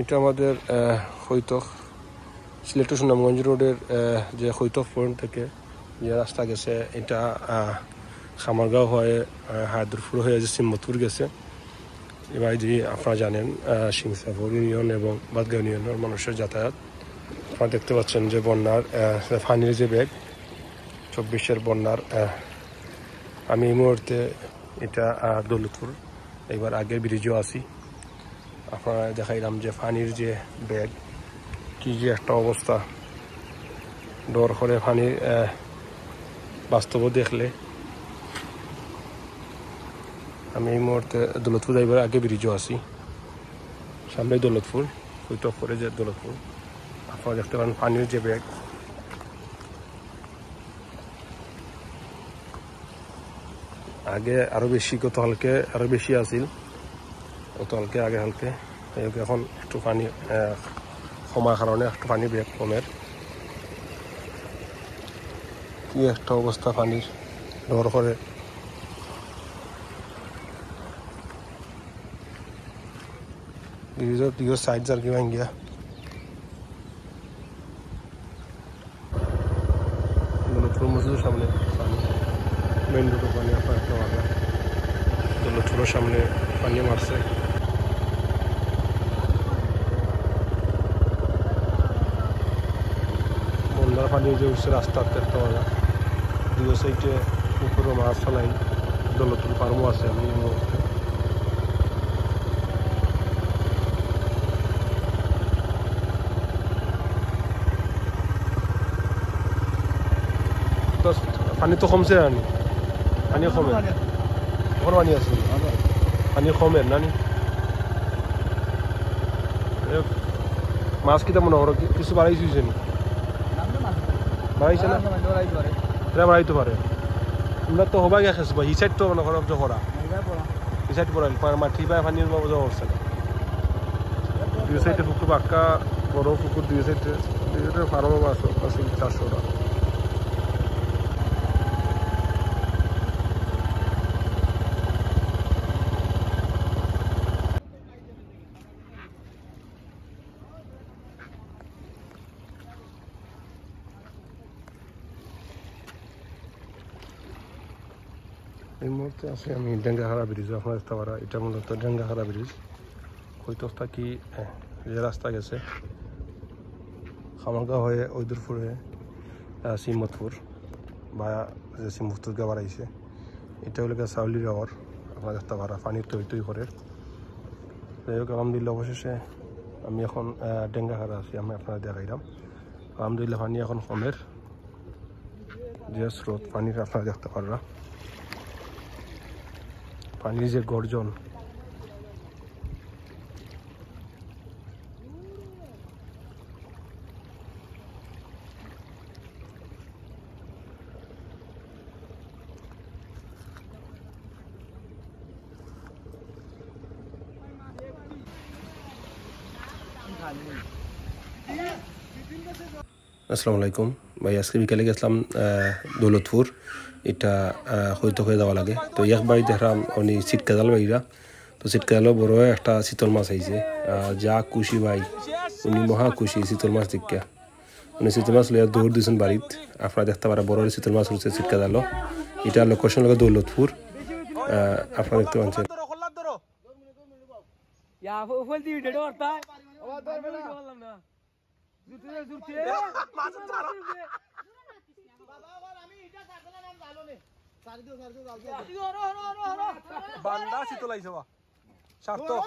এটা আমাদের হৈতক সিলেট সুনামগঞ্জ রোডের যে হৈতক পয়েন্ট থেকে যে রাস্তা গেছে এটা খামারগাঁও হয়ে হায়দরপুর হয়ে যে সিম্মতপুর গেছে। এবার যে আপনারা জানেন সিংসাপুর ইউনিয়ন এবং বাদগাঁও ইউনিয়নের মানুষের যাতায়াত। আপনারা দেখতে পাচ্ছেন যে বন্যার ফানির যে ব্যাগ 24-এর বন্যার। আমি এই মুহূর্তে এটা দৌলতপুর এবার আগের ব্রিজেও আছি। আপনারা দেখাইলাম যে ফানির যে ব্যাগ কি যে একটা অবস্থা, ডর করে ফানির বাস্তব দেখলে। আমি এই মুহূর্তে দৌলতপুর যাইবার আগে ব্রিজও আছি, সামনে দৌলতপুর হৈতক করে যে দৌলতপুর। আপনারা দেখতে পারেন পানির যে ব্যাগ আগে আরো বেশি, গতকালকে আরো বেশি আছিল, গতকালকে আগে হালকে এখন একটু পানি কমার কারণে একটু পানি ব্যাগ কমের। কি একটা অবস্থা পানির, ডর করে। ব্রিজের সাইড আর কি ভাঙ্গিয়া দৌলতপুর মসজিদের সামনে পানি, মেইন রোডে পানি আপনার একটা বাধা। দৌলতপুরের সামনে পানি মারছে। বন্যার পানি যে উঠছে রাস্তার একটা বাধা। দুই সাইডে পুকুরও মাছ ফেলাই, দৌলতপুর ফার্মও আছে। আমি এই মুহূর্তে পানি তো কমছে নানি, পানি কমে এখন পানি আছে, পানি কমের নানি। মাছ কিটা মনে করো কিছু বাড়াইছে নি, বাড়াইছে না, এটা বাড়াইতে পারে। আমরা তো হবা গিয়ে খেসবা ই সাইড তো মনে করো করা, ই সাইড পড়াইল মাটি বা পানির বাবদ করছে না। দুই সাইডে পুকুর পাক্কা বড় পুকুর, দুই সাইডে ফার্মো মাছ আছে 400টা। এই মুহূর্তে আছে আমি ডেঙ্গাহারা ব্রিজ। আপনার দেখতে পারা এটা মূলত ডেঙ্গাহারা ব্রিজ। হৈতক থাকি যে রাস্তা গেছে খামারগাঁও হয়ে হৈদরপুর হয়ে সিম্মতপুর বা যে সিম্মতপুর গাওয়ার আইছে, এটা হলো চাউলি গাওয়ার। আপনার দেখতে পারা পানির তৈ করে। যাই হোক আলহামদুলিল্লাহ অবশেষে আমি এখন ডেঙ্গাহারা আছি। আমি আপনারা দেখাইলাম আলহামদুলিল্লাহ পানি এখন কমের যে স্রোত পানির আপনারা দেখতে পারা, পানির যে গর্জন। আসসালামু আলাইকুম ভাই, আজকে বিকালে গেছিলাম দৌলতপুর। এটা হৈতক হয়ে যাওয়া লাগে। তো একবারই দেখলাম উনি শীতকাল বাইরা, তো শীতকালও বড় একটা শীতল মাছ আইছে। যা খুশি ভাই, উনি মহা খুশি শীতল মাছ দেখা। উনি শীতল মাছ লইয়া দৌড় দিয়েছেন বাড়িত। আপনারা দেখতে পারা বড় শীতল মাছ উঠছে শীতকাল। এটা লোকেশন লাগে দৌলতপুর, আপনারা দেখতে পাচ্ছেন। বান্দা শীতল আইছে বা সার্থক।